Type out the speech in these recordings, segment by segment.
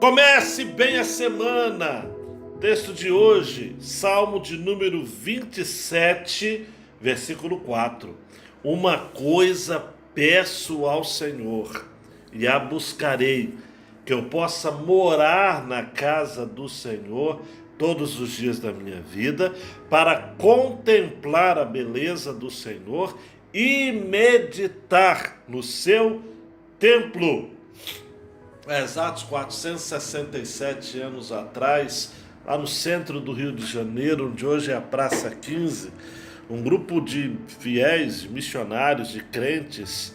Comece bem a semana. Texto de hoje, Salmo de número 27, versículo 4. Uma coisa peço ao Senhor, e a buscarei, que eu possa morar na casa do Senhor todos os dias da minha vida, para contemplar a beleza do Senhor e meditar no seu templo. Exatos 467 anos atrás, lá no centro do Rio de Janeiro, onde hoje é a Praça 15, um grupo de fiéis, de missionários, de crentes,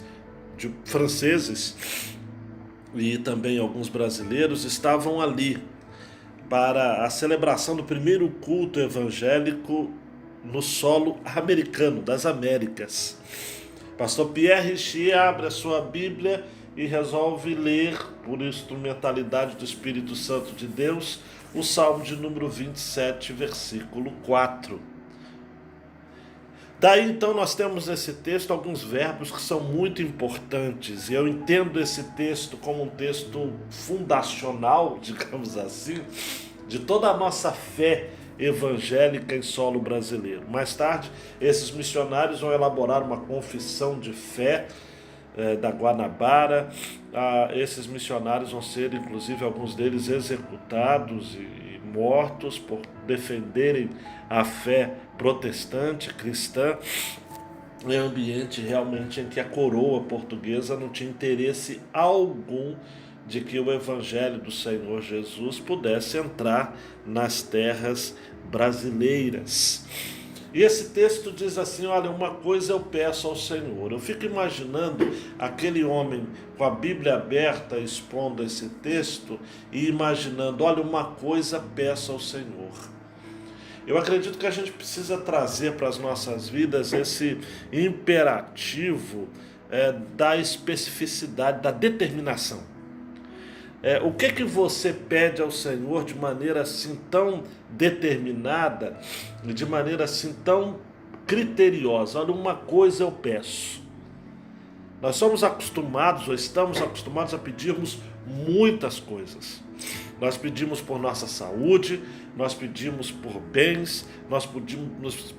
de franceses e também alguns brasileiros estavam ali para a celebração do primeiro culto evangélico no solo americano, das Américas. Pastor Pierre Richier abre a sua Bíblia e resolve ler, por instrumentalidade do Espírito Santo de Deus, o Salmo de número 27, versículo 4. Daí então nós temos nesse texto alguns verbos que são muito importantes, e eu entendo esse texto como um texto fundacional, digamos assim, de toda a nossa fé evangélica em solo brasileiro. Mais tarde, esses missionários vão elaborar uma confissão de fé da Guanabara. Esses missionários vão ser, inclusive, alguns deles executados e mortos por defenderem a fé protestante, cristã, em um ambiente realmente em que a coroa portuguesa não tinha interesse algum de que o evangelho do Senhor Jesus pudesse entrar nas terras brasileiras. E esse texto diz assim: olha, uma coisa eu peço ao Senhor. Eu fico imaginando aquele homem com a Bíblia aberta expondo esse texto e imaginando, olha, uma coisa peço ao Senhor. Eu acredito que a gente precisa trazer para as nossas vidas esse imperativo da especificidade, da determinação. O que você pede ao Senhor de maneira assim tão determinada, de maneira assim tão criteriosa? Olha, uma coisa eu peço. Nós somos acostumados, ou estamos acostumados a pedirmos muitas coisas. Nós pedimos por nossa saúde, nós pedimos por bens, nós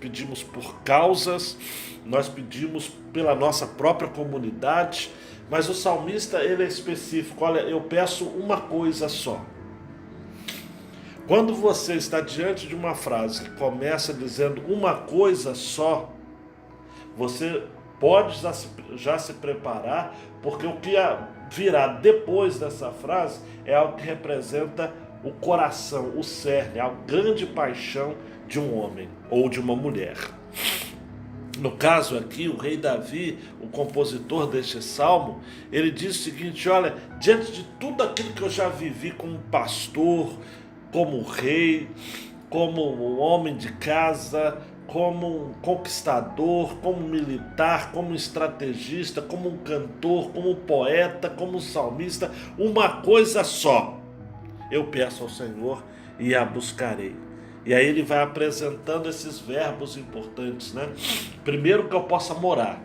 pedimos por causas, nós pedimos pela nossa própria comunidade. Mas o salmista, ele é específico. Olha, eu peço uma coisa só. Quando você está diante de uma frase que começa dizendo uma coisa só, você pode já se preparar, porque o que virá depois dessa frase é algo que representa o coração, o cerne, a grande paixão de um homem ou de uma mulher. No caso aqui, o rei Davi, o compositor deste salmo, ele diz o seguinte: olha, diante de tudo aquilo que eu já vivi como pastor, como rei, como um homem de casa, como um conquistador, como militar, como estrategista, como um cantor, como um poeta, como um salmista, uma coisa só eu peço ao Senhor e a buscarei. E aí ele vai apresentando esses verbos importantes, né? Primeiro, que eu possa morar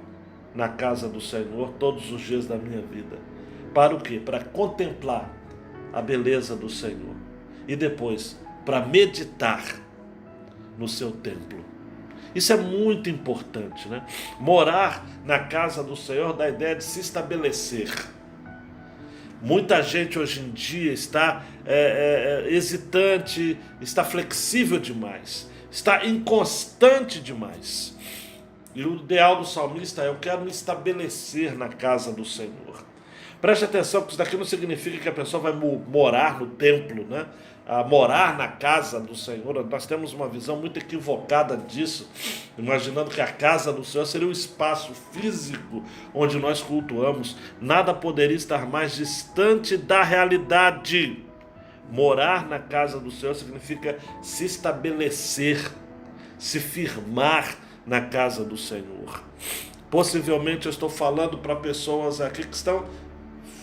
na casa do Senhor todos os dias da minha vida. Para o quê? Para contemplar a beleza do Senhor. E depois, para meditar no seu templo. Isso é muito importante, né? Morar na casa do Senhor dá a ideia de se estabelecer. Muita gente hoje em dia está hesitante, está flexível demais, está inconstante demais. E o ideal do salmista é: eu quero me estabelecer na casa do Senhor. Preste atenção, que isso daqui não significa que a pessoa vai morar no templo, né? Morar na casa do Senhor. Nós temos uma visão muito equivocada disso, imaginando que a casa do Senhor seria um espaço físico onde nós cultuamos. Nada poderia estar mais distante da realidade. Morar na casa do Senhor significa se estabelecer, se firmar na casa do Senhor. Possivelmente eu estou falando para pessoas aqui que estão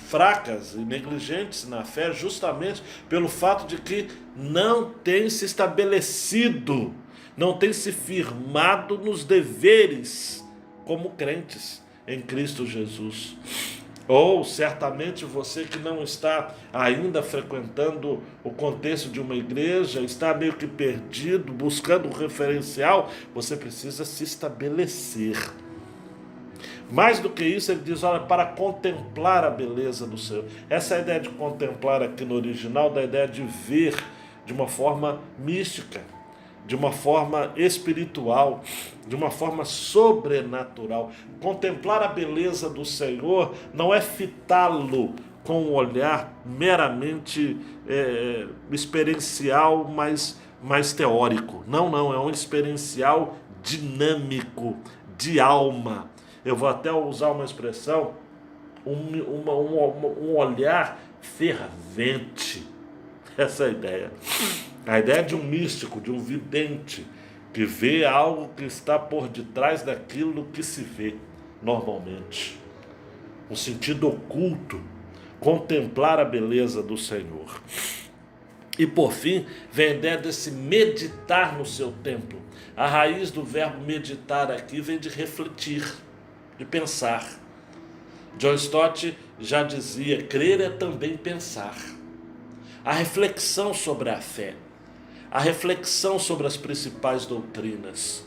fracas e negligentes na fé, justamente pelo fato de que não tem se estabelecido, não tem se firmado nos deveres como crentes em Cristo Jesus. Ou certamente você que não está ainda frequentando o contexto de uma igreja, está meio que perdido, buscando um referencial, você precisa se estabelecer. Mais do que isso, ele diz, olha, para contemplar a beleza do Senhor. Essa é a ideia de contemplar aqui no original, da ideia de ver de uma forma mística, de uma forma espiritual, de uma forma sobrenatural. Contemplar a beleza do Senhor não é fitá-lo com um olhar meramente experiencial, mais teórico. Não, é um experiencial dinâmico, de alma. Eu vou até usar uma expressão, um olhar fervente. Essa é a ideia. A ideia de um místico, de um vidente, que vê algo que está por detrás daquilo que se vê normalmente. Um sentido oculto, contemplar a beleza do Senhor. E por fim, vem a ideia desse meditar no seu templo. A raiz do verbo meditar aqui vem de refletir, de pensar. John Stott já dizia, crer é também pensar. A reflexão sobre a fé, a reflexão sobre as principais doutrinas.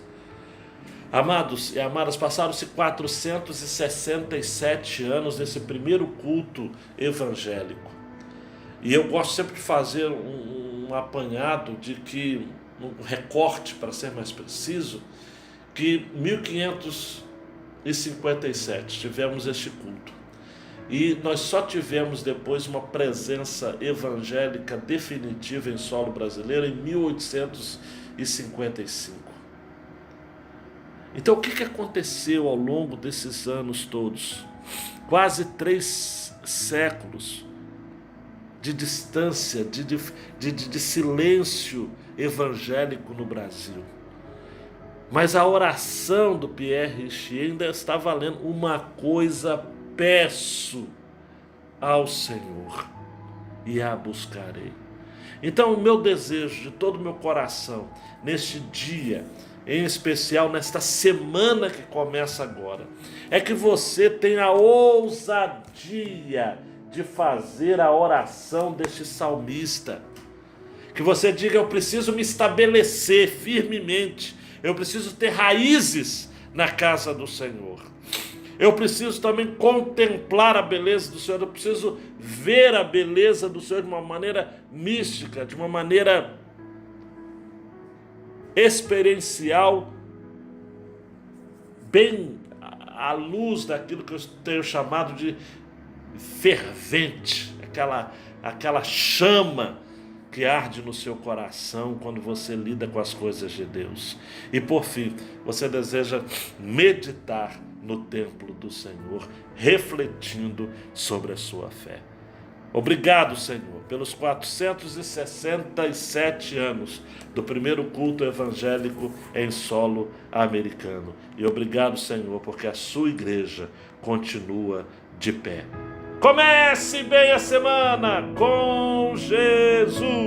Amados e amadas, passaram-se 467 anos desse primeiro culto evangélico. E eu gosto sempre de fazer um apanhado de que, um recorte para ser mais preciso, que 1557 tivemos este culto. E nós só tivemos depois uma presença evangélica definitiva em solo brasileiro em 1855. Então o que aconteceu ao longo desses anos todos? Quase 3 séculos de distância, de silêncio evangélico no Brasil. Mas a oração do Pierre Richer ainda está valendo. Uma coisa peço ao Senhor e a buscarei. Então o meu desejo de todo o meu coração, neste dia, em especial nesta semana que começa agora, é que você tenha a ousadia de fazer a oração deste salmista. Que você diga, eu preciso me estabelecer firmemente, eu preciso ter raízes na casa do Senhor. Eu preciso também contemplar a beleza do Senhor, eu preciso ver a beleza do Senhor de uma maneira mística, de uma maneira experiencial, bem à luz daquilo que eu tenho chamado de fervente, aquela chama que arde no seu coração quando você lida com as coisas de Deus. E por fim, você deseja meditar no templo do Senhor, refletindo sobre a sua fé. Obrigado, Senhor, pelos 467 anos do primeiro culto evangélico em solo americano. E obrigado, Senhor, porque a sua igreja continua de pé. Comece bem a semana com Jesus!